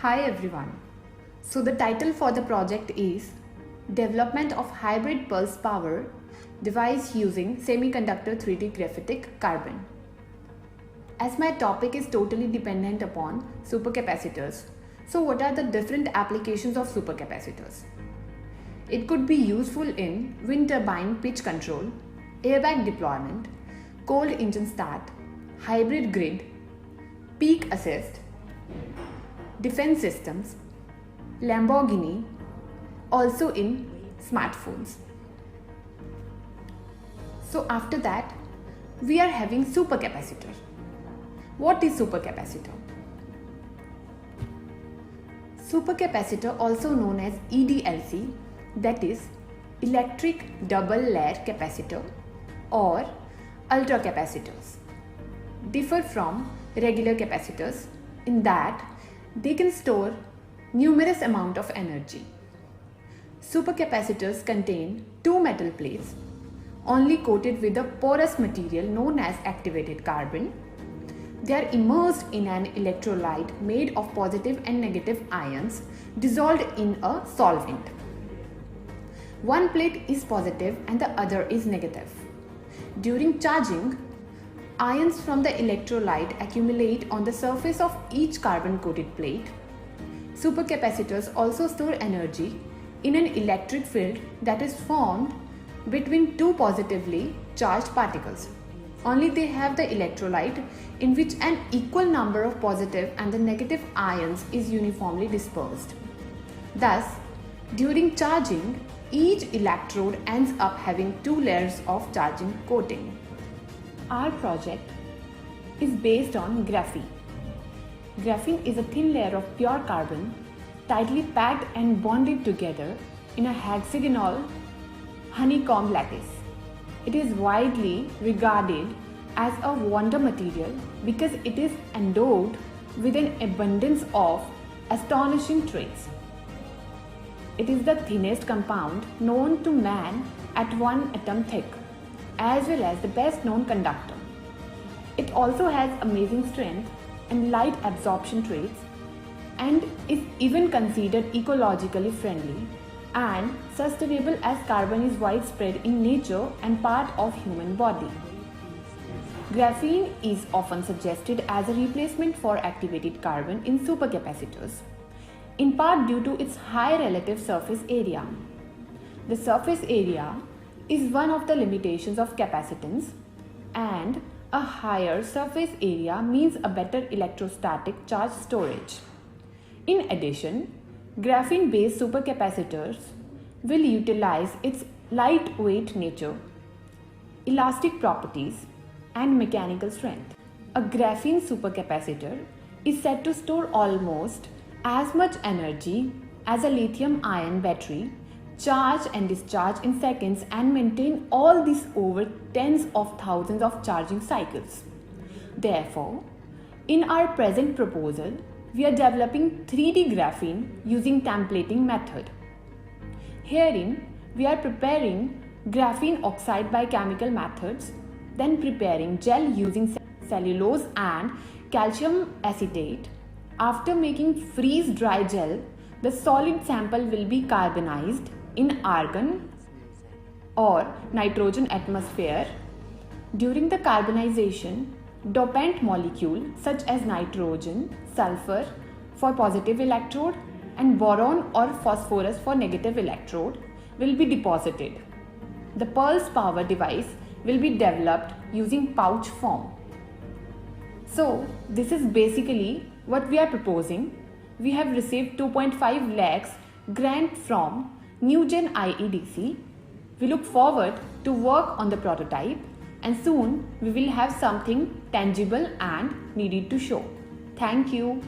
Hi everyone. So the title for the project is Development of Hybrid Pulse Power Device Using Semiconductor 3D Graphitic Carbon. As my topic is totally dependent upon supercapacitors, so what are the different applications of supercapacitors? It could be useful in wind turbine pitch control, airbag deployment, cold engine start, hybrid grid, peak assist, defense systems, Lamborghini, also in smartphones. So after that, we are having supercapacitor. What is supercapacitor? Supercapacitor, also known as EDLC, that is electric double layer capacitor or ultracapacitors, differ from regular capacitors in that they can store numerous amount of energy. Supercapacitors contain two metal plates only coated with a porous material known as activated carbon. They are immersed in an electrolyte made of positive and negative ions dissolved in a solvent. One plate is positive and the other is negative. During charging, ions from the electrolyte accumulate on the surface of each carbon-coated plate. Supercapacitors also store energy in an electric field that is formed between two positively charged particles. Only they have the electrolyte in which an equal number of positive and the negative ions is uniformly dispersed. Thus, during charging, each electrode ends up having two layers of charging coating. Our project is based on graphene. Graphene is a thin layer of pure carbon tightly packed and bonded together in a hexagonal honeycomb lattice. It is widely regarded as a wonder material because it is endowed with an abundance of astonishing traits. It is the thinnest compound known to man at 1 atom thick, as well as the best known conductor. It also has amazing strength and light absorption traits and is even considered ecologically friendly and sustainable as carbon is widespread in nature and part of human body. Graphene is often suggested as a replacement for activated carbon in supercapacitors, in part due to its high relative surface area. The surface area is one of the limitations of capacitance, and a higher surface area means a better electrostatic charge storage. In addition, graphene-based supercapacitors will utilize its lightweight nature, elastic properties, and mechanical strength. A graphene supercapacitor is said to store almost as much energy as a lithium-ion battery, charge and discharge in seconds, and maintain all this over tens of thousands of charging cycles. Therefore, in our present proposal, we are developing 3D graphene using templating method. Herein, we are preparing graphene oxide by chemical methods, then preparing gel using cellulose and calcium acetate. After making freeze-dry gel, the solid sample will be carbonized in argon or nitrogen atmosphere. During the carbonization, dopant molecule such as nitrogen, sulfur for positive electrode and boron or phosphorus for negative electrode will be deposited. The pulse power device will be developed using pouch form. So this is basically what we are proposing. We have received 2.5 lakhs grant from NewGen IEDC. We look forward to work on the prototype, and soon we will have something tangible and needed to show. Thank you.